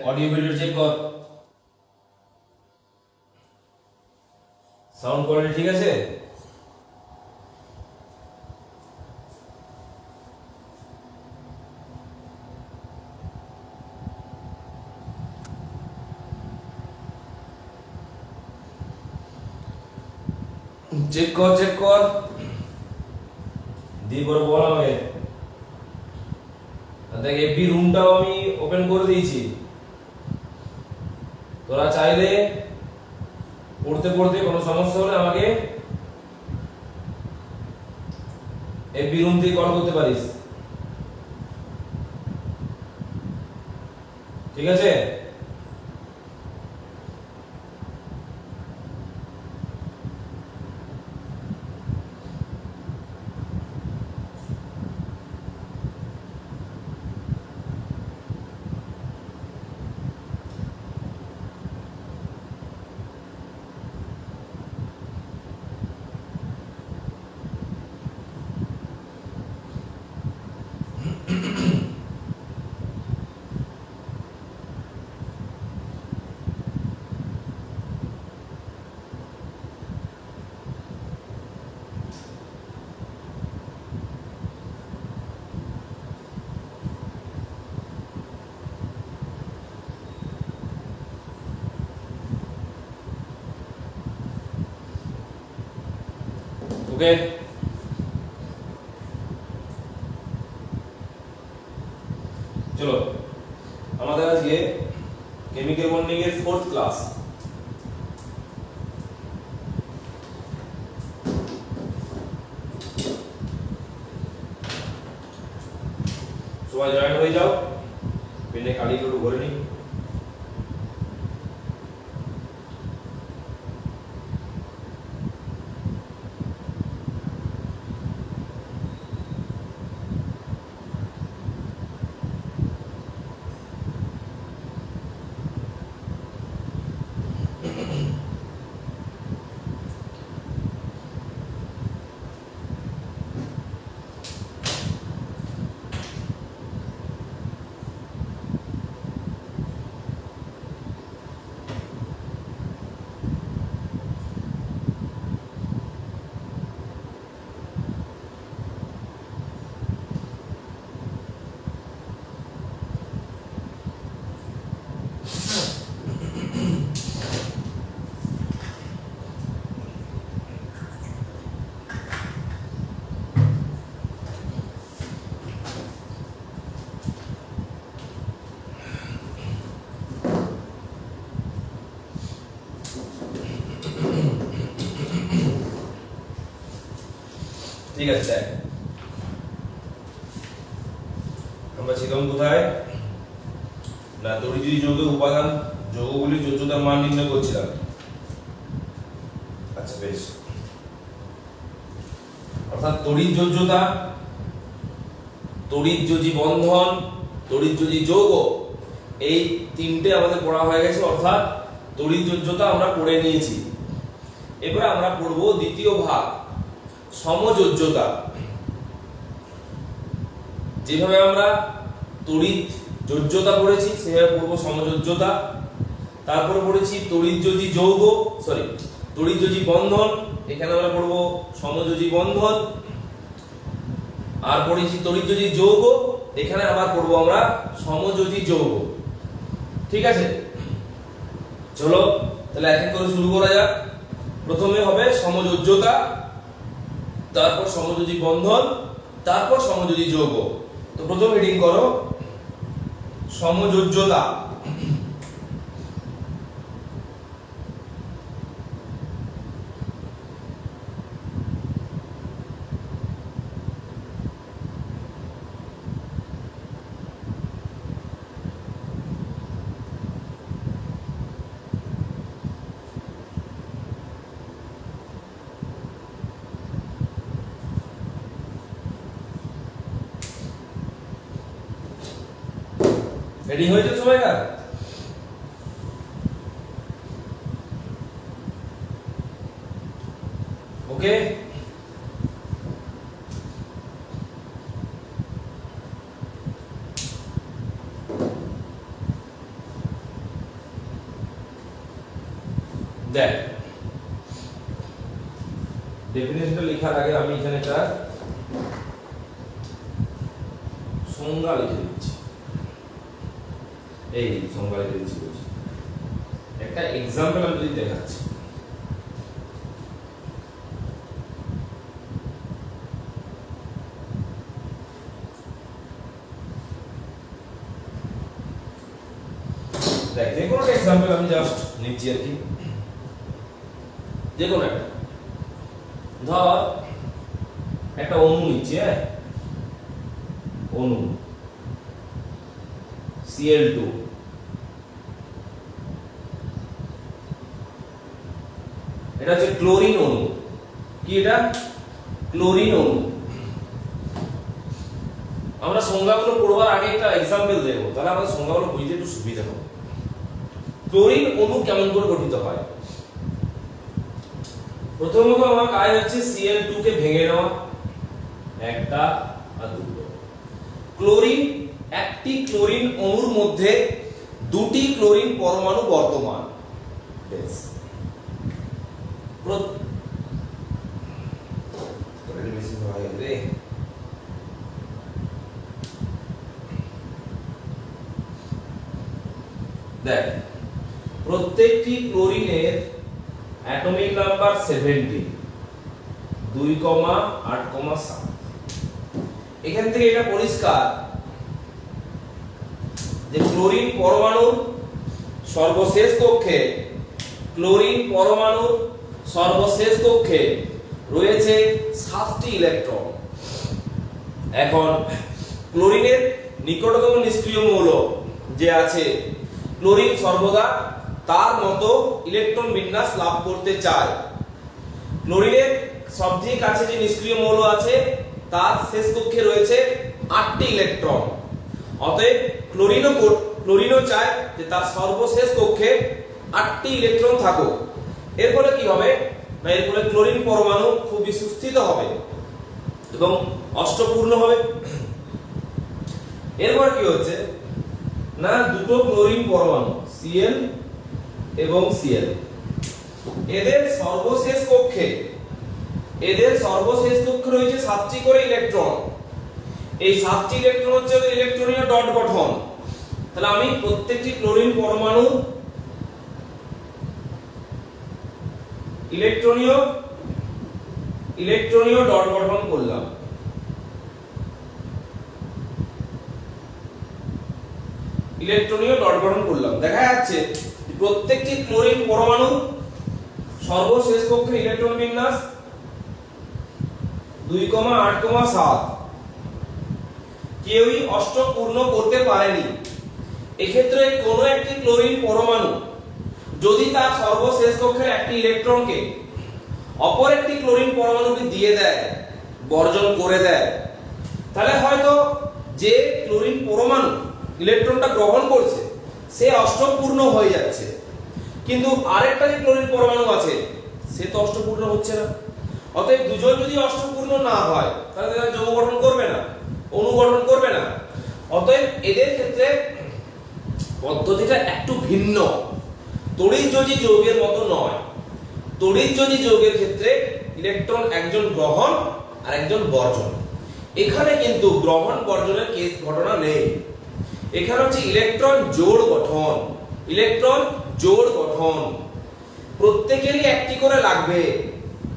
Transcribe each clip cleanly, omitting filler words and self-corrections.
Audio video check কর, sound quality ঠিক আছে? চেক কর দিয়ে পরে বল আমাকে। দেখ এপি রুমটাও আমি ওপেন করে দিয়েছি, তোরা চাইলে পড়তে পড়তে কোনো সমস্যা হলে আমাকে এপি রুম থেকে কল করতে পারিস, ঠিক আছে? ওকে, চলো আমাদের আজকে কেমিক্যাল বন্ডিং এর 4th ক্লাস। সবাই জয়েন হয়ে যাও, পেনে খালি একটু ভরে নিই। ঠিক আছে, দেখ আমরা ছিলাম কোথায় না, তড়িৎ যৌগের উপাদান যৌগগুলির যোজ্যতার মান নির্ণয় করছিলাম। আচ্ছা বেশ, অর্থাৎ তড়িৎ যোজ্যতা, তড়িৎযোজী বন্ধন, তড়িৎযোজী যৌগ, এই তিনটে আমাদের পড়া হয়ে গেছে। অর্থাৎ তড়িৎ যোজ্যতা আমরা পড়ে নিয়েছি। এবারে আমরা পড়ব দ্বিতীয় ভাগ, সমযোজ্যতা। যেভাবে আমরা তড়িৎ যোজ্যতা পড়েছি সেভাবে পড়ব সমযোজ্যতা। তারপরে পড়েছি তড়িৎযোজী যৌগ, তড়িৎযোজী বন্ধন, এখানে আমরা পড়ব সমযোজী বন্ধন। আর পড়েছি তড়িৎযোজী যৌগ, এখানে আবার পড়ব আমরা সমযোজী যৌগ। ঠিক আছে, চলো তাহলে এক এক করে শুরু করা যাক। প্রথমে হবে সমযোজ্যতা, তারপর সমযোজী বন্ধন, তারপর সমযোজী যৌগ। তো প্রথম হেডিং করো সমযোজ্যতা। রেডি হয়েছে সবাইকার? ওকে, দেখ ডেফিনেশনটা লেখার আগে আমি এখানে একটা সংজ্ঞা লিখে দিচ্ছি। এই সংজ্ঞা লিখে দিচ্ছি বলছি, একটা এক্সাম্পল আমি যদি দেখাচ্ছি। দেখ যে কোনো এক্সাম্পল আমি জাস্ট নিচ্ছি আর কি, যে কোনো একটা ধর একটা অণু নিচ্ছি, হ্যাঁ অণু Cl2, এটা হচ্ছে ক্লোরিন অণু। কি এটা? ক্লোরিন অণু। আমরা সংজ্ঞাগুলো পড়বার আগে একটা এক্সাম্পল দেব, তাহলে আমাদের সংজ্ঞাগুলো বুঝতে একটু সুবিধা হবে। ক্লোরিন অণু কেমন করে গঠিত হয়? প্রথমত আমার কাজ হচ্ছে Cl2 কে ভেঙে নেওয়া, একটা আর দুটো। ক্লোরিন, একটি ক্লোরিন অণুর মধ্যে দুটি ক্লোরিন পরমাণু বর্তমান। বেশ, দেখ প্রত্যেকটি ক্লোরিনের অ্যাটমিক নাম্বার 70, 2,8,7। এখান থেকে এটা পরিষ্কার যে ক্লোরিন পরমাণুর সর্বশেষ কক্ষে, ক্লোরিন পরমাণুর সর্বশেষ কক্ষে রয়েছে 7টি ইলেকট্রন। এখন ক্লোরিনের নিকটতম নিষ্ক্রিয় মৌল যে আছে, ক্লোরিন সর্বদা তার মতো ইলেকট্রন বিন্যাস লাভ করতে চায়। ক্লোরিনের সবচেয়ে কাছে যে নিষ্ক্রিয় মৌল আছে তার শেষ কক্ষে রয়েছে 8টি ইলেকট্রন। অতএব ক্লোরিনও চায় যে তার সর্বশেষ কক্ষে 8টি ইলেকট্রন থাকুক। এর ফলে কি হবে না, এর ফলে ক্লোরিন পরমাণু খুব সুস্থিত হবে এবং অষ্টপূর্ণ হবে। এরপর কি হচ্ছে না, দুটো ক্লোরিন পরমাণু Cl এবং Cl, এদের সর্বশেষ কক্ষে রয়েছে 7টি করে ইলেকট্রন। এই 7টি ইলেকট্রন হচ্ছে ইলেকট্রনীয় ডট গঠন। তাহলে আমি প্রত্যেকটি ক্লোরিন পরমাণু ইলেকট্রনীয় ডট গঠন করলাম। দেখা যাচ্ছে প্রত্যেকটি ক্লোরিন পরমাণু সর্বশেষ কক্ষে ইলেকট্রন বিন্যাস 2,8,7। কেউই অষ্টপূর্ণ করতে পারেনি। এক্ষেত্রে কোনো একটি ক্লোরিন পরমাণু যদি তার সর্বশেষ কক্ষের একটি ইলেকট্রনকে অপর একটি ক্লোরিন পরমাণুকে দিয়ে দেয়, বর্জন করে দেয়, তাহলে হয়তো যে ক্লোরিন পরমাণু ইলেকট্রনটা গ্রহণ করছে সে অষ্টপূর্ণ হয়ে যাচ্ছে, কিন্তু আরেকটা যে ক্লোরিন পরমাণু আছে সে তো অষ্টপূর্ণ হচ্ছে না। অতএব দুজন যদি অষ্টপূর্ণ না হয় তাহলে তারা যৌগ গঠন করবে না, অণু গঠন করবে না। অতএব এদের ক্ষেত্রে পদ্ধতিটা একটু ভিন্ন। তড়িৎযোজী যৌগের মতো নয়। তড়িৎযোজী যৌগের ক্ষেত্রে ইলেকট্রন একজন গ্রহণ আর একজন বর্জন। এখানে কিন্তু গ্রহণ বর্জনের কেস ঘটনা নেই। এখানে হচ্ছে ইলেকট্রন জোড় গঠন। প্রত্যেকেরই একটি করে লাগবে,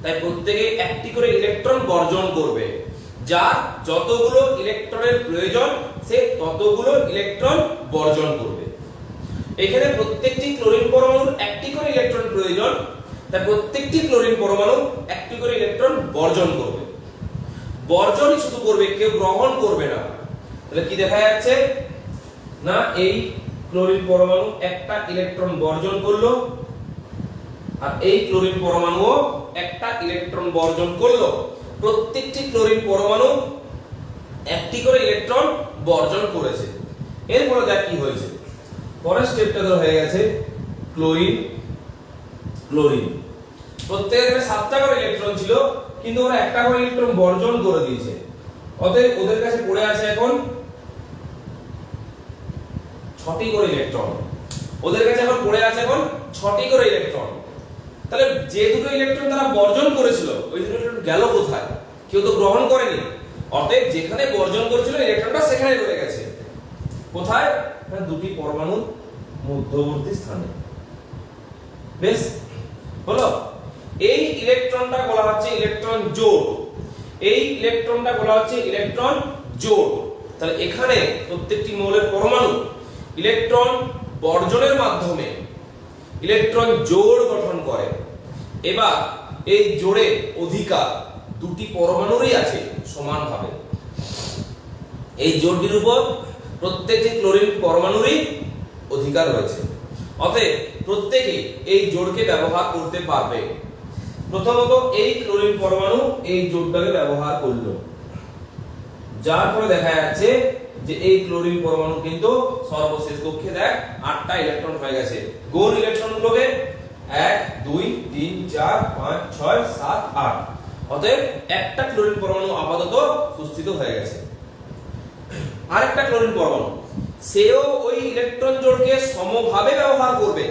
তাই প্রত্যেকে একটি করে ইলেকট্রন বর্জন করবে। যার যতগুলো ইলেকট্রনের প্রয়োজন সে ততগুলো ইলেকট্রন বর্জন করবে। এখানে প্রত্যেকটি ক্লোরিন পরমাণুর একটি করে ইলেকট্রন প্রয়োজন, তাই প্রত্যেকটি ক্লোরিন পরমাণু একটি করে ইলেকট্রন বর্জন করবে। বর্জনই শুধু করবে, কেউ গ্রহণ করবে না। তাহলে কি দেখা যাচ্ছে না, এই ক্লোরিন পরমাণু একটা ইলেকট্রন বর্জন করলো আর এই ক্লোরিন পরমাণুও একটা ইলেকট্রন বর্জন করলো। প্রত্যেকটি ক্লোরিন পরমাণু একটি করে ইলেকট্রন বর্জন করেছে। এরপরে দেখ কি হয়েছে, পরের স্টেপটা তো হয়ে গেছে ক্লোরিন। প্রত্যেকের 7টা করে ইলেকট্রন ছিল, কিন্তু ওরা একটা করে ইলেকট্রন বর্জন করে দিয়েছে। অতএব ওদের কাছে পড়ে আছে এখন 6টি করে ইলেকট্রন। তাহলে যে দুটো ইলেকট্রন তারা বর্জন করেছিল ওই দুটো ইলেকট্রন গেল কোথায়? কেউ তো গ্রহণ করেনি। অতএব যেখানে বর্জন করেছিল ইলেকট্রনটা সেখানে রয়ে গেছে। কোথায়? না দুটি পরমাণুর মধ্যবর্তী স্থানে। বেশ হলো। এই ইলেকট্রনটা বলা হচ্ছে ইলেকট্রন জোড়। এই ইলেকট্রনটা বলা হচ্ছে ইলেকট্রন জোড়। তাহলে এখানে প্রত্যেকটি মৌলের পরমাণু ইলেকট্রন বর্জনের মাধ্যমে ইলেকট্রন জোড় গঠন করে। এবার এই জোড়ে অধিকার দুটি পরমাণুরই আছে সমানভাবে। এই জোড়টির উপর প্রত্যেকটি ক্লোরিন পরমাণুরই অধিকার রয়েছে। অতএব প্রত্যেকে এই জোড়কে ব্যবহার করতে পারবে। প্রথমত এই ক্লোরিন পরমাণু এই জোড়টাকে ব্যবহার করলো, যার ফলে দেখা যাচ্ছে যে এই ক্লোরিন পরমাণু কিন্তু সর্বশেষ কক্ষে দেখ 8টা ইলেকট্রন হয়ে গেছে। কোন ইলেকট্রনগুলোকে 1 2 3 4 5 6 7 8। অতএব একটা ক্লোরিন পরমাণু আপাতত সুস্থিত হয়ে গেছে। আরেকটা ক্লোরিন পরমাণু সেও ওই ইলেকট্রন জোড়কে সমভাবে ব্যবহার করবে,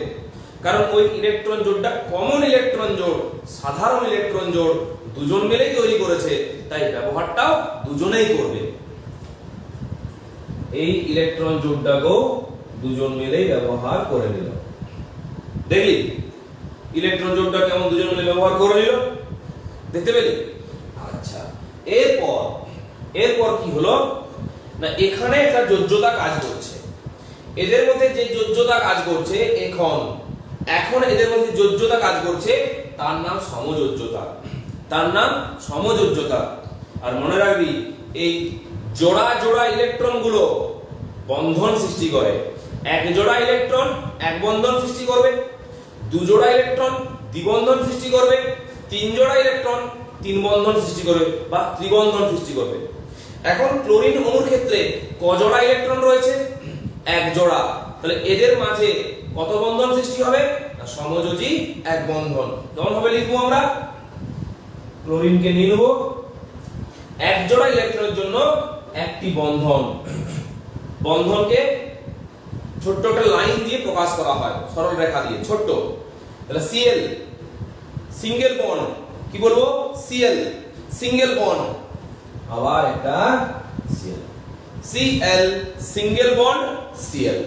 কারণ ওই ইলেকট্রন জোড়টা কমন ইলেকট্রন জোড়, সাধারণ ইলেকট্রন জোড় দুজন মিলেই তৈরি করেছে, তাই ব্যবহারটাও দুজনেই করবে। এই ইলেকট্রন জোড়টাকেও দুজন মিলেই ব্যবহার করে নিল। দেখলি ইলেকট্রন জোড়টা কেমন দুজন মিলে ব্যবহার করে নিল, দেখতে পেলি? আচ্ছা, এরপর কি হলো না, এখানে একটা যোজ্যতা কাজ করছে। এদের মধ্যে যে যোজ্যতা কাজ করছে এখন এদের মধ্যে যোজ্যতা কাজ করছে, তার নাম সমযোজ্যতা। তার নাম সমযোজ্যতা। আর মনে রাখবি এই জোড়া জোড়া ইলেকট্রন গুলো বন্ধন সৃষ্টি করে। এক জোড়া ইলেকট্রন এক বন্ধন সৃষ্টি করবে, দু জোড়া ইলেকট্রন দ্বিবন্ধন সৃষ্টি করবে, তিন জোড়া ইলেকট্রন তিন বন্ধন সৃষ্টি করবে বা ত্রিবন্ধন সৃষ্টি করবে। এখন ক্লোরিন অণুর ক্ষেত্রে ক জোড়া ইলেকট্রন রয়েছে? এক জোড়া। তাহলে এদের মাঝে কত বন্ধন সৃষ্টি হবে? না সমযোজী এক বন্ধন। কেমন ভাবে লিখবো আমরা? ক্লোরিনকে নিয়ে নেব, এক জোড়া ইলেকট্রনের জন্য একটি বন্ধন। বন্ধনকে ছোট্ট একটা লাইন দিয়ে প্রকাশ করা হয়, সরল রেখা দিয়ে ছোট্ট। তাহলে Cl সিঙ্গেল বন্ড, কি বলবো? Cl single bond. আবার একটা Cl, Cl single bond Cl।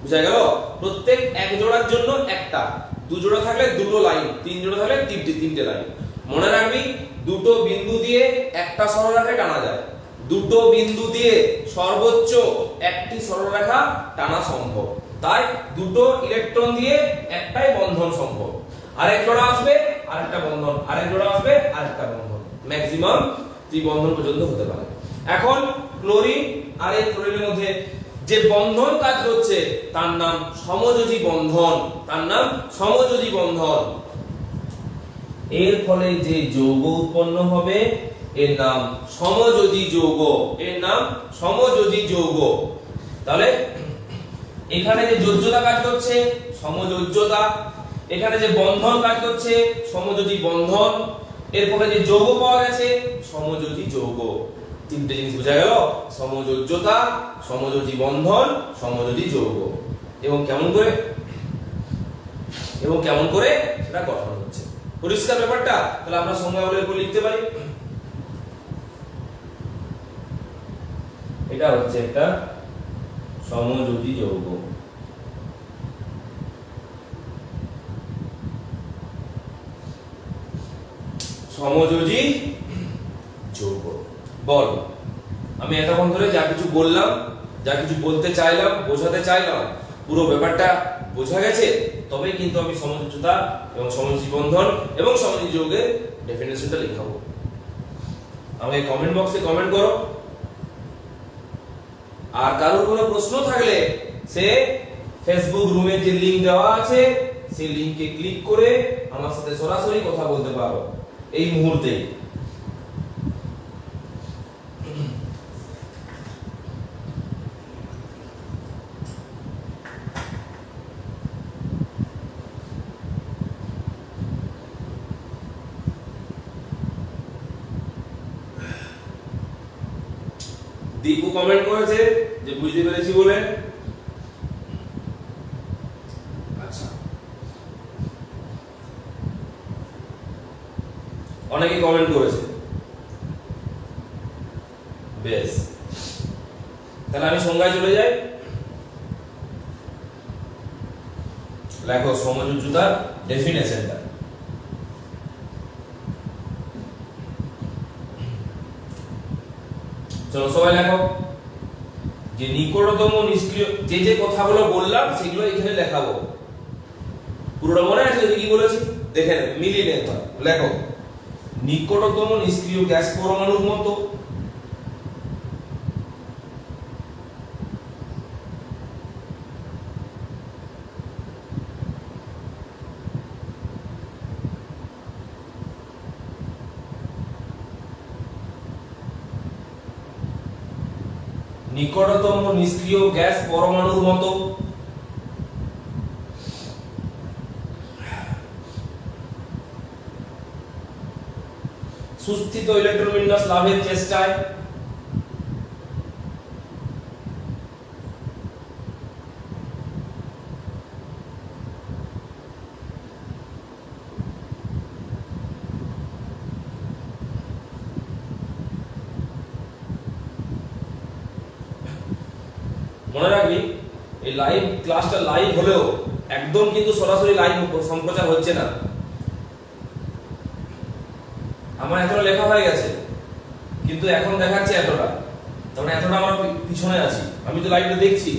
বুঝা গেল? প্রত্যেক এক জোড়ার জন্য একটা, দু জোড়া থাকলে দুটো লাইন, তিন জোড়া থাকলে তিনটে লাইন। মনে রাখবি দুটো বিন্দু দিয়ে একটা সরলরেখা টানা যায়, দুটো বিন্দু দিয়ে সর্বোচ্চ একটি সরলরেখা টানা সম্ভব। তাই দুটো ইলেকট্রন দিয়ে একটাই বন্ধন সম্ভব। আরেক জোড়া আসবে আরেকটা বন্ধন, আরেক জোড়া আসবে আরেকটা বন্ধন, ম্যাক্সিমাম ত্রিবন্ধন পর্যন্ত হতে পারে। এখন ক্লোরিন আর এই ক্লোরিনের মধ্যে যে বন্ধন কাজ করছে তার নাম সমযোজী বন্ধন। তার নাম সমযোজী বন্ধন। এর ফলে যে যৌগ উৎপন্ন হবে এর নাম সমযোজী যৌগ। এর নাম সমযোজী যৌগ। তাহলে এখানে যে যোজ্যতা কাজ করছে সমযোজ্যতা, এখানে যে বন্ধন কাজ করছে সমযোজী বন্ধন, এর ফলে যে যৌগ পাওয়া গেছে সমযোজী যৌগ। তিনটে জিনিস বোঝা গেল? সমযোজ্যতা, সমযোজী বন্ধন, সমযোজী যৌগ। এবং কেমন করে সেটা গঠন হচ্ছে। পরিষ্কার ব্যাপারটা? তাহলে আমরা সংজ্ঞাগুলোর উপর লিখতে পারি। এটা হচ্ছে একটা সমযোজী যৌগ। সমযোজী যৌগ। বল, আমি এতক্ষণ ধরে যা কিছু বললাম, যা কিছু বলতে চাইলাম, বোঝাতে চাইলাম, পুরো ব্যাপারটা বোঝা গেছে? তবে কিন্তু আমি সমযোজ্যতা এবং সমযোজী বন্ধন এবং সমযোজী যৌগের ডেফিনেশনটা লেখাবো। আমাকে কমেন্ট বক্সে কমেন্ট করো। আর কারোর কোনো প্রশ্ন থাকলে সে ফেসবুক রুমে যে লিংক দেওয়া আছে সেই লিংকে ক্লিক করে আমার সাথে সরাসরি কথা বলতে পারো এই মুহূর্তে। দীপু কমেন্ট করেছে যে বুঝতে পেরেছি বলে। আচ্ছা, অনেকে কমেন্ট করেছে। বেশ, তাহলে আমি সংজ্ঞায় চলে যাই। লেখো সমযোজ্যতার ডেফিনেশনটা। চলো সবাই লেখো। যে নিকটতম নিষ্ক্রিয়, যে যে কথাগুলো বললাম সেগুলো এখানে লেখাবো। পুরোটা মনে আছে কি বলেছি? দেখে নেবে, মিলিয়ে নেবে। লেখো নিকটতম নিষ্ক্রিয় গ্যাস পরমাণুর মতো নিকটতম নিষ্ক্রিয় গ্যাস পরমাণুর মতো সুস্থিত ইলেকট্রন বিন্যাস লাভের চেষ্টায় মনে রাখবি এই লাইভ ক্লাসটা লাইভ হলেও একদম কিন্তু সরাসরি লাইভ সম্প্রচার হচ্ছে না। আমার এতটা লেখা হয়ে গেছে কিন্তু এখন দেখাচ্ছে এতটা, তার মানে এতটা আমার পিছনে আছি। আমি তো লাইভটা দেখছি,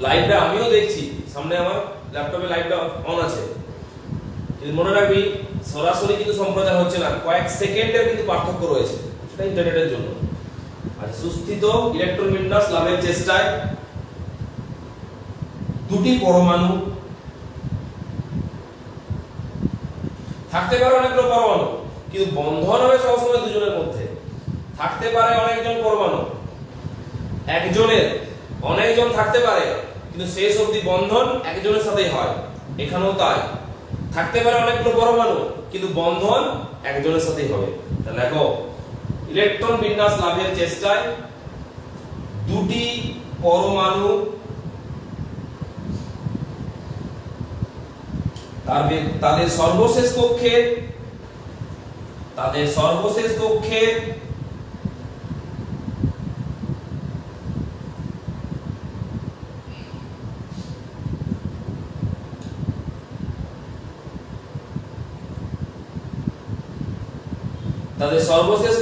লাইভটা আমিও দেখছি, সামনে আমার ল্যাপটপে লাইভটা অন আছে, কিন্তু মনে রাখবি সরাসরি কিন্তু সম্প্রচার হচ্ছে না, কয়েক সেকেন্ডের কিন্তু পার্থক্য রয়েছে, সেটা ইন্টারনেটের জন্য। আর সুস্থিত ইলেকট্রন বিন্যাস লাভের চেষ্টায় দুটি পরমাণু, থাকতে পারে অনেকগুলো পরমাণু কিন্তু বন্ধন হবে সবসময় দুজনের মধ্যে। থাকতে পারে অনেকজন পরমাণু, একজনের অনেকজন থাকতে পারে কিন্তু শেষ অবধি বন্ধন একজনের সাথেই হয়। এখানেও তাই, থাকতে পারে অনেকগুলো পরমাণু কিন্তু বন্ধন একজনের সাথেই হবে। তাহলে দেখো ইলেকট্রন বিন্যাস লাভের চেষ্টায় দুটি পরমাণু তাদের সর্বশেষ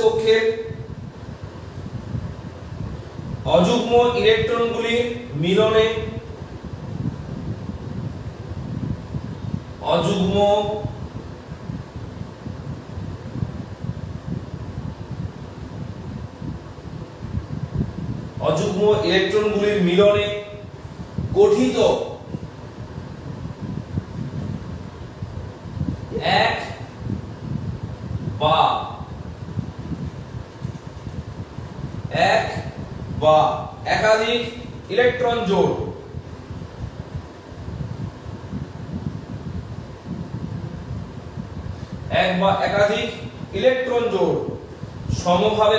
কক্ষে অযুগ্ম ইলেকট্রনগুলির মিলনে অযুগ্ম ইলেকট্রনগুলির মিলনে গঠিত এক বা একাধিক ইলেকট্রন জোড় সমভাবে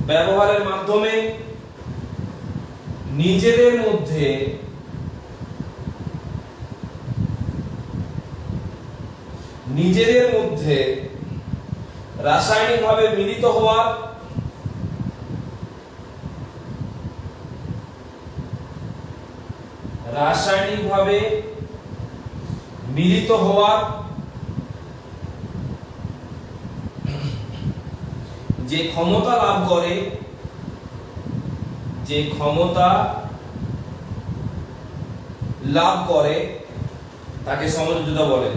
ব্যবহারের মাধ্যমে নিজেদের মধ্যে রাসায়নিকভাবে মিলিত হওয়ার যে ক্ষমতা লাভ করে তাকে সমযোজ্যতা বলে।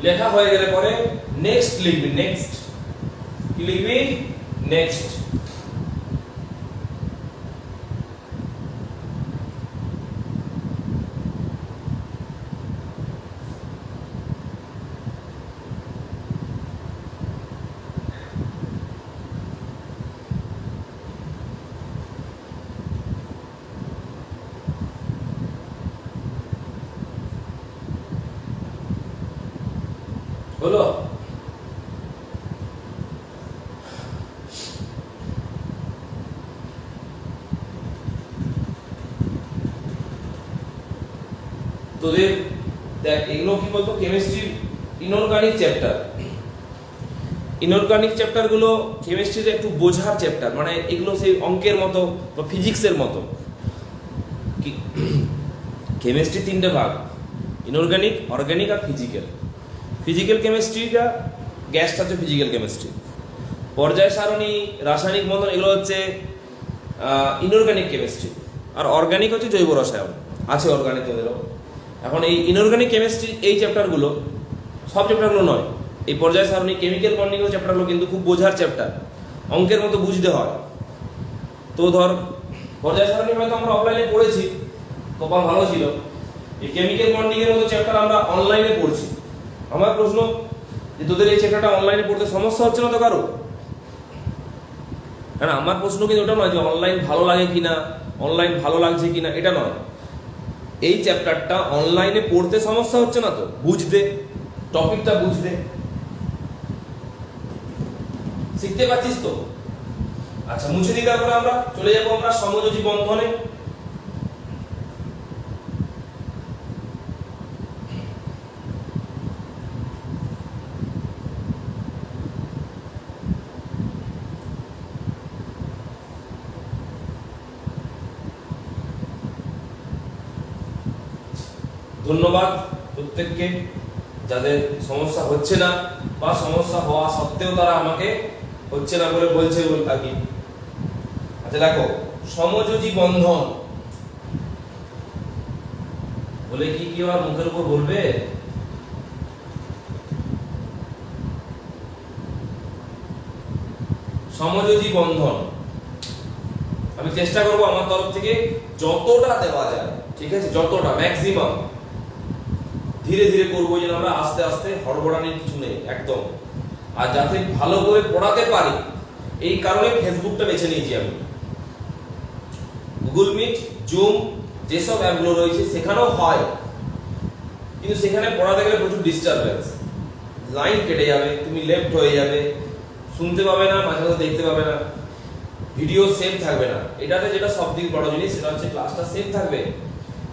লেখা হয়ে গেলে পরে নেক্সট লিখবি। কি লিখবি? নেক্সট। হলো? তোদের দেখ এগুলো কি বলতো, কেমিস্ট্রির ইনঅর্গানিক চ্যাপ্টার। ইনঅর্গানিক চ্যাপ্টার গুলো কেমিস্ট্রির একটু বোঝার চ্যাপ্টার, মানে এগুলো সেই অঙ্কের মতো বা ফিজিক্সের মতো। কেমিস্ট্রি তিনটে ভাগ, ইনঅর্গানিক, অর্গানিক আর ফিজিক্যাল। ফিজিক্যাল কেমিস্ট্রিটা গ্যাসটা হচ্ছে ফিজিক্যাল কেমিস্ট্রি, পর্যায় সারণী, রাসায়নিক বন্ধন এগুলো হচ্ছে ইনঅর্গানিক কেমিস্ট্রি, আর অর্গানিক হচ্ছে জৈব রসায়ন, আছে অর্গানিক তোদেরও। এখন এই ইনঅর্গানিক কেমিস্ট্রি এই চ্যাপ্টারগুলো, সব চ্যাপ্টারগুলো নয়, এই পর্যায় সারণী, কেমিক্যাল বন্ডিং চ্যাপ্টারগুলো কিন্তু খুব বোঝার চ্যাপ্টার, অঙ্কের মতো বুঝতে হয়। তো ধর পর্যায় সারণী হয়তো আমরা অফলাইনে পড়েছি, কপাল ভালো ছিল। এই কেমিক্যাল বন্ডিং এর মতো চ্যাপ্টার আমরা অনলাইনে পড়ছি। আমার প্রশ্ন যে তোদের এই চ্যাপ্টারটা অনলাইনে পড়তে সমস্যা হচ্ছে না তো কারো? হ্যাঁ, আমার প্রশ্ন কিন্তু ওটা নয় যে অনলাইন ভালো লাগে কিনা, অনলাইন ভালো লাগছে কিনা, এটা নয়। এই চ্যাপ্টারটা অনলাইনে পড়তে সমস্যা হচ্ছে না তো, বুঝতে, টপিকটা বুঝতে, শিখতে পারছিস তো? আচ্ছা, মুছে দিই। তারপরে আমরা চলে যাবো আমরা সমযোজী বন্ধনে। ধন্যবাদ প্রত্যেককে যাদের সমস্যা হচ্ছে না, বা সমস্যা হওয়া সত্ত্বেও তারা আমাকে হচ্ছে না বলে বলছে আর কি। আচ্ছা দেখো, সমযোজী বন্ধন বলে কি কি আর মুখের উপর বলবে? সমযোজী বন্ধন আমি চেষ্টা করব আমার তরফ থেকে যতটা দেওয়া যায়, ঠিক আছে, যতটা ম্যাক্সিমাম ধীরে ধীরে করবো, যেন আমরা আস্তে আস্তে হড়বড়ানির কিছু নেই একদম, আর যাতে ভালো করে পড়াতে পারি। এই কারণে ফেসবুকটা বেছে নিয়েছি আমি। গুগল মিট, জুম যেসব অ্যাপগুলো রয়েছে সেখানেও হয়, কিন্তু সেখানে পড়াতে গেলে প্রচুর ডিস্টারবেন্স, লাইন কেটে যাবে, তুমি লেফট হয়ে যাবে, শুনতে পাবে না, মাঝে মাঝে দেখতে পাবে না, ভিডিও সেভ থাকবে না। এটাতে যেটা সবথেকে বড় জিনিস সেটা হচ্ছে ক্লাসটা সেভ থাকবে।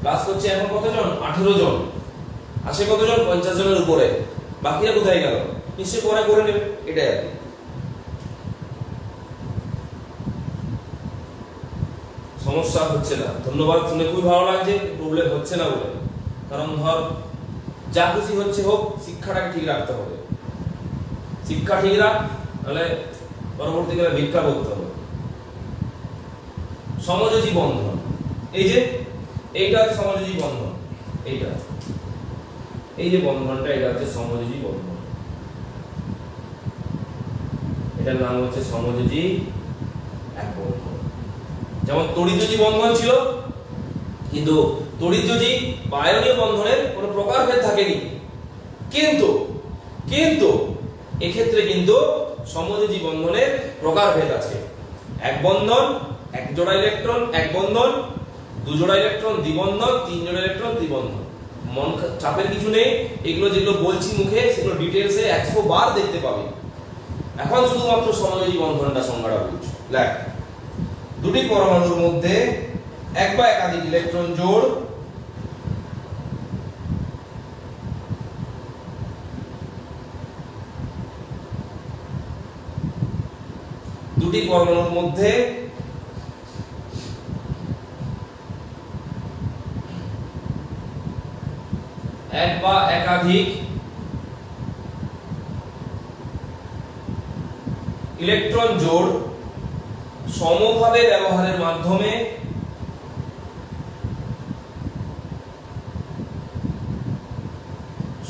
ক্লাস করছে এখন কতজন? 18 জন। আসে কতজন? 50 জনের উপরে। বাকিরা কোথায় গেল? নিশ্চয়ই পরে করে নেবে, এটাই আর কি। সমস্যা হচ্ছে না, ধন্যবাদ, শুনে খুবই ভালো লাগছে। প্রবলেম হচ্ছে না বলে, কারণ ধর যা খুশি হচ্ছে হোক, শিক্ষাটাকে ঠিক রাখতে হবে। শিক্ষা ঠিক রাখ, তাহলে পরবর্তীকালে ভিক্ষা করতে হবে। সমযোজী বন্ধন, এই যে এইটা হচ্ছে সমযোজী বন্ধন, এইটা, এই যে বন্ধনটা, এটা হচ্ছে সমযোজী বন্ধন। এটার নাম হচ্ছে সমযোজী এক বন্ধন। যেমন তড়িৎযোজী বন্ধন ছিল, কিন্তু তড়িৎযোজী বা আয়নীয় বন্ধনের কোনো প্রকারভেদ থাকেনি, কিন্তু কিন্তু এক্ষেত্রে কিন্তু সমযোজী বন্ধনের প্রকারভেদ আছে। এক বন্ধন, এক জোড়া ইলেকট্রন, এক বন্ধন, দু জোড়া ইলেকট্রন, দ্বিবন্ধন, তিন জোড়া ইলেকট্রন, দ্বিবন্ধন। মন চাপের কিছু নেই, এগুলো যেগুলো বলছি মুখে সেগুলো ডিটেইলসে 100 বার দেখতে পাবে। এখন শুধুমাত্র সমযোজী বন্ধনটা সংজ্ঞাটা বুঝছো। দেখ, দুটি পরমাণুর মধ্যে এক বা একাধিক ইলেকট্রন জোড়, দুটি পরমাণুর মধ্যে এক বা একাধিক ইলেকট্রন জোড় সমভাবে ব্যবহারের মাধ্যমে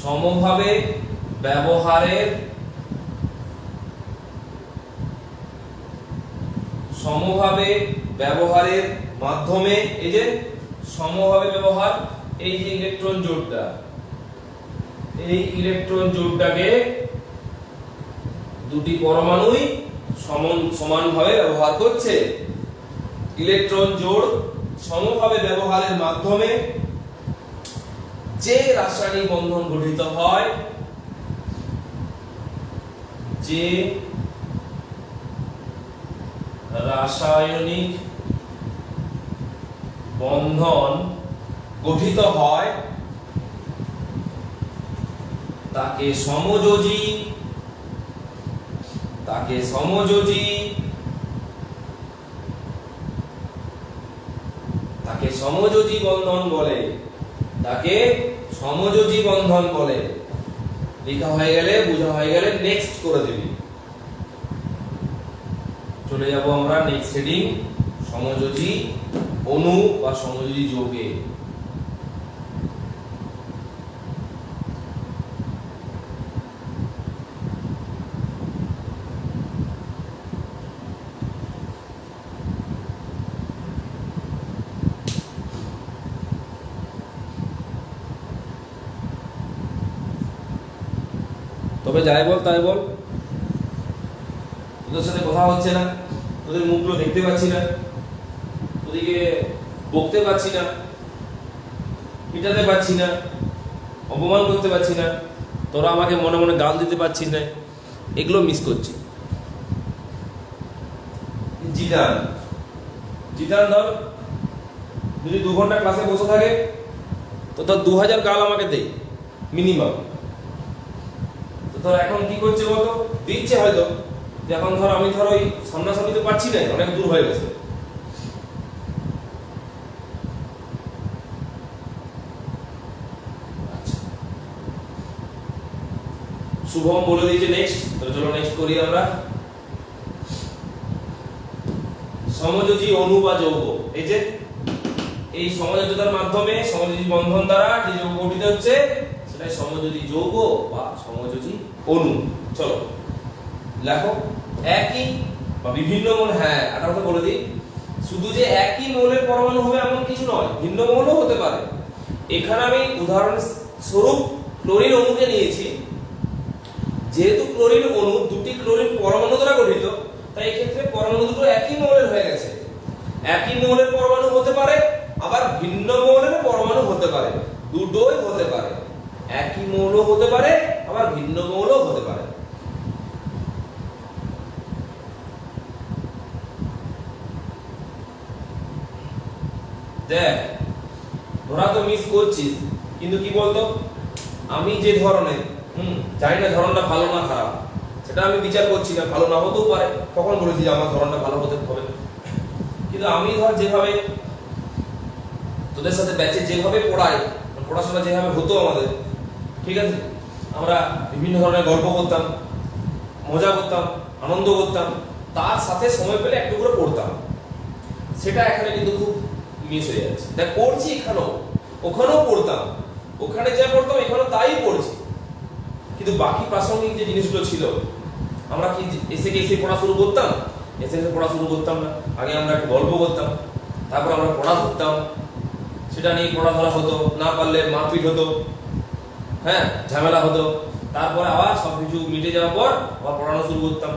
সমভাবে ব্যবহারের মাধ্যমে, এই যে সমভাবে ব্যবহার, এই যে ইলেকট্রন জোড়টা, এই ইলেকট্রন জোড়টাকে দুটি পরমাণুই সমানভাবে ব্যবহার করছে। ইলেকট্রন জোড় সমভাবে ব্যবহারের মাধ্যমে যে রাসায়নিক বন্ধন গঠিত হয় যে রাসায়নিক বন্ধন গঠিত হয় তাকে সমযোজী বন্ধন বলে। লেখা হয়ে গেলে, বোঝা হয়ে গেলে নেক্সট করে দিবি। চলে যাব আমরা নেক্সট হেডিং, সমযোজী অণু বা সমযোজী যৌগে। তবে যাই বল তাই বল, তোদের সাথে কথা হচ্ছে না, তোদের মুখগুলো দেখতে পাচ্ছি না, তোদেরকে বকতে পাচ্ছি না, পিটাতে পাচ্ছি না, অপমান করতে পারছি না, তোরা আমাকে মনে মনে গাল দিতে পারছিস না, এগুলো মিস করছি। জিতান ধর যদি 2 ঘন্টা ক্লাসে বসে থাকে তো তোর 2000 গাল আমাকে দে মিনিমাম। তো ধর এখন কি করছে বলতো, দিচ্ছে হয়তো, যে এখন ধর আমি ধর ওই সামনাসামনি তো পাচ্ছি না, অনেক দূর হয়ে গেছে। শুভম বলে দিয়েছে নেক্সট, তো চলো নেক্সট করি আমরা। সমযোজী অণু বা যৌগ, এই যে এই সমযোজিতার মাধ্যমে সমযোজী বন্ধন দ্বারা যে যৌগ গঠিত হচ্ছে সেটাই সমযোজী যৌগ বা সমযোজী অণু। চলো লেখো, একই বা বিভিন্ন মৌল, হ্যাঁ একটা কথা বলে দিই, শুধু যে একই মৌলের পরমাণু হবে এমন কিছু নয়, ভিন্ন মৌলও হতে পারে। এখানে আমি উদাহরণ স্বরূপ ক্লোরিন অণুকে নিয়েছি, যেহেতু ক্লোরিন অণু দুটি ক্লোরিন পরমাণু দ্বারা গঠিত, তাই এই ক্ষেত্রে পরমাণু দুটো একই মৌলের হয়ে গেছে। একই মৌলের পরমাণু হতে পারে, আবার ভিন্ন মৌলের পরমাণু হতে পারে, দুটোই হতে পারে। একই মৌল হতে পারে, আবার ভিন্ন মৌলও হতে পারে। দেখ তোরা তো মিস করছিস, কিন্তু কি বলতো, আমি যে ধরনের জানি না ধরনটা ভালো না খারাপ, সেটা আমি বিচার করছি না, ভালো না হতেও পারে, কখন বলেছি যে আমার ধরনটা ভালো হতে হবে, কিন্তু আমি ধর যেভাবে তোদের সাথে ব্যাচে যেভাবে পড়াই, পড়াশোনা যেভাবে হতো আমাদের, ঠিক আছে, আমরা বিভিন্ন ধরনের গল্প করতাম, মজা করতাম, আনন্দ করতাম, তার সাথে সময় পেলে একটু করে পড়তাম, সেটা এখানে কিন্তু খুব মিস হয়ে যাচ্ছে। দেখ পড়ছি এখানেও, ওখানেও পড়তাম, ওখানে যা পড়তাম এখানেও তাই পড়ছি, কিন্তু বাকি প্রাসঙ্গিক যে জিনিসগুলো ছিল আমরা কি এসে পড়া শুরু করতাম? এসে পড়া শুরু করতাম না। আগে আমরা একটু গল্প করতাম, তারপর আমরা পড়া ধরতাম, সেটা নিয়ে পড়া ধরা হতো, না পারলে মারপিট হতো, হ্যাঁ ঝামেলা হতো, তারপরে আবার সবকিছু মিটে যাওয়ার পর আবার পড়ানো শুরু করতাম।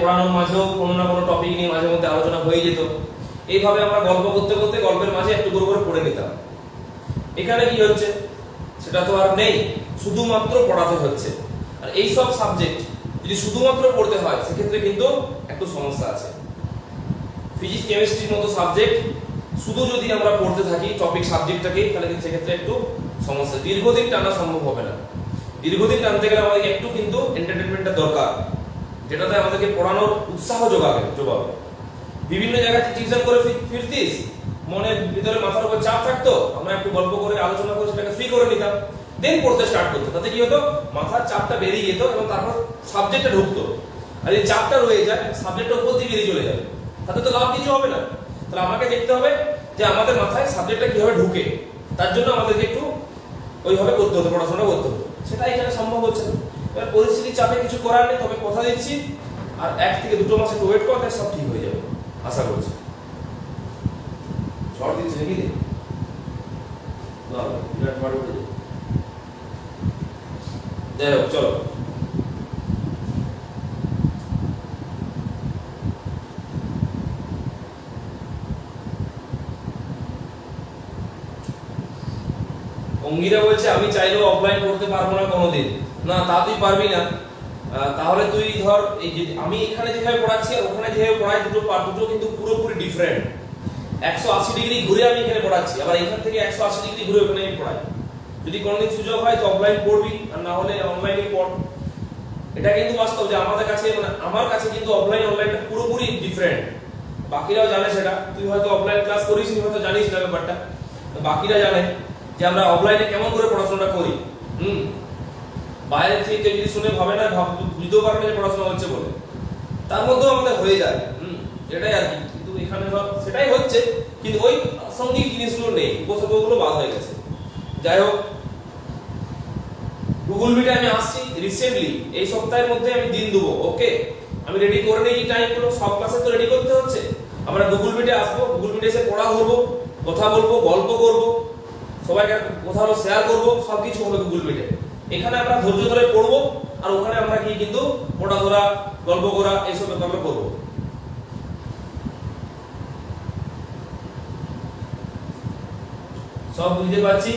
পড়ানোর মাঝেও কোনো না কোনো টপিক নিয়ে মাঝে মধ্যে আলোচনা হয়ে যেত। এইভাবে আমরা গল্প করতে করতে গল্পের মাঝে একটু করে পড়ে নিতাম। এখানে কি হচ্ছে সেটা তো আর নেই, শুধুমাত্র পড়াতে হচ্ছে। আর এই সব সাবজেক্ট যদি শুধুমাত্র পড়তে হয় সেক্ষেত্রে কিন্তু একটু সমস্যা আছে। ফিজিক্স কেমিস্ট্রির মতো সাবজেক্ট শুধু যদি আমরা পড়তে থাকি টপিক সাবজেক্টটাকে, তাহলে কিন্তু সেক্ষেত্রে একটু সমস্যা, দীর্ঘদিন টানা সম্ভব হবে না। দীর্ঘদিন টানতে গেলে আমাদের একটু কিন্তু এন্টারটেনমেন্টটা দরকার, যেটাতে আমাদেরকে পড়ানোর উৎসাহ যোগাবে। বিভিন্ন জায়গায় টিউশন করে ফিরতিস, মনের ভিতরে মাথার উপর চাপ থাকতো, আমরা একটু গল্প করে আলোচনা করে সেটাকে ফ্রি করে নিতাম, দেন পড়তে স্টার্ট করতো। তাতে কি হতো, মাথার চাপটা বেরিয়ে যেত এবং তারপর সাবজেক্টটা ঢুকতো। আর এই চাপটা রয়ে যায়, সাবজেক্টের উপর দিয়ে বেরিয়ে চলে যাবে, তাতে তো লাভ কিছু হবে না। তাহলে আমাকে দেখতে হবে যে আমাদের মাথায় সাবজেক্টটা কিভাবে ঢুকে, তার জন্য আমাদেরকে একটু ওইভাবে করতে হতো, পড়াশোনা করতে হতো। সেটা এখানে সম্ভব হচ্ছে না। এবার পরিস্থিতির চাপে কিছু করার নেই, তবে কথা দিচ্ছি আর 1 থেকে 2 মাস একটু ওয়েট কর, সব ঠিক হয়ে যাবে আশা করছি। ঝড় দিচ্ছে নাকি রে? বিরাট ঝড় উঠে যাবে। যাই হোক চলো, অঙ্গিরা বলছে আমি চাইলেও অফলাইন পড়তে পারবো না কোনোদিন। না, তা তুই পারবি না, তাহলে তুই ধর এই যে আমি এখানে যেভাবে পড়াচ্ছি আর ওখানে যেভাবে পড়াই দুটো কিন্তু পুরোপুরি ডিফারেন্ট। 180 ডিগ্রি ঘুরে আমি এখানে পড়াচ্ছি, আবার এখান থেকে 180 ডিগ্রি ঘুরে ওখানে আমি পড়াই। যদি কোনোদিন সুযোগ হয় তো অফলাইন পড়বি, আর না হলে অনলাইনে পড়। এটা কিন্তু বাস্তব যে আমাদের কাছে মানে আমার কাছে কিন্তু অনলাইনটা পুরোপুরি ডিফারেন্ট। বাকিরাও জানে সেটা, তুই হয়তো অফলাইন ক্লাস করিস নি, হয়তো জানিস না ব্যাপারটা, বাকিরা জানে যে আমরা অফলাইনে কেমন করে পড়াশোনাটা করি। বাইরে থেকে যদি শুনে ভাবে না, বুঝতেও পারবে যে পড়াশোনা হচ্ছে বলে, তার মধ্যেও আমাদের হয়ে যায়। এটাই আর কি, কিন্তু এখানে ধর সেটাই হচ্ছে, কিন্তু ওই প্রাসঙ্গিক জিনিসগুলো নেই, উপসর্গগুলো বাদ হয়ে গেছে। যাই হোক, গুগল মিটে আমি আসছি রিসেন্টলি, এই সপ্তাহের মধ্যে আমি দিন দেবো। ওকে, আমি রেডি করে নেই টাইমগুলো, সব ক্লাসে তো রেডি করতে হচ্ছে। আমরা গুগল মিটে আসবো, গুগল মিটে এসে পড়া করবো, কথা বলবো, গল্প করবো, সবাইকে কোথাও শেয়ার করবো, সবকিছু হবে গুগল মিটে। এখানে আমরা ধৈর্য ধরে পড়বো, আর ওখানে আমরা কি কিন্তু পড়া ধরা, গল্প করা, এইসব ব্যাপারগুলো করবো। সব বুঝতে পারছি।